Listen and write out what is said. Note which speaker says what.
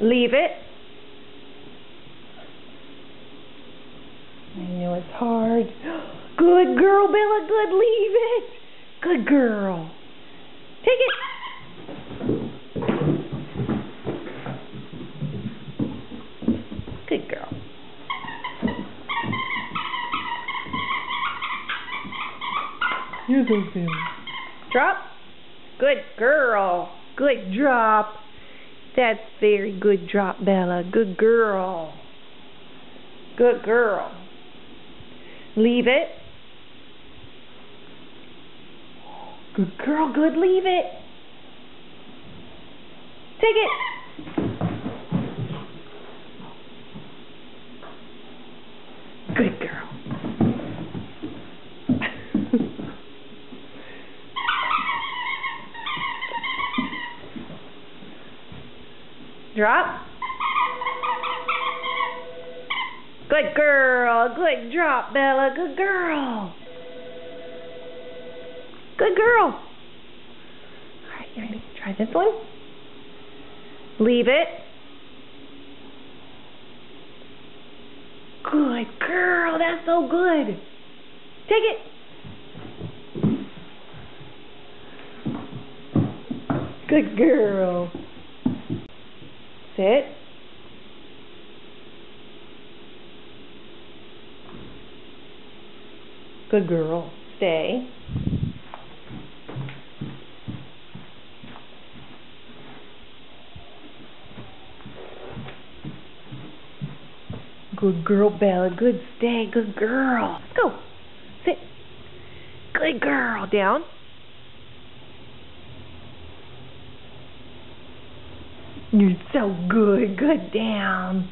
Speaker 1: Leave it. I know it's hard. Good girl, Bella. Good. Leave it. Good girl. Take it. Good girl. You're so silly. Drop. Good girl. Good drop. That's very good drop, Bella. Good girl. Good girl. Leave it. Good girl. Good. Leave it. Take it. Good girl. Drop. Good girl. Good drop, Bella. Good girl. Good girl. All right, you ready? Try this one. Leave it. Good girl. That's so good. Take it. Good girl. Sit. Good girl. Stay. Good girl, Bella. Good. Stay. Good girl. Let's go. Sit. Good girl. Down. You're so good. Good. Down.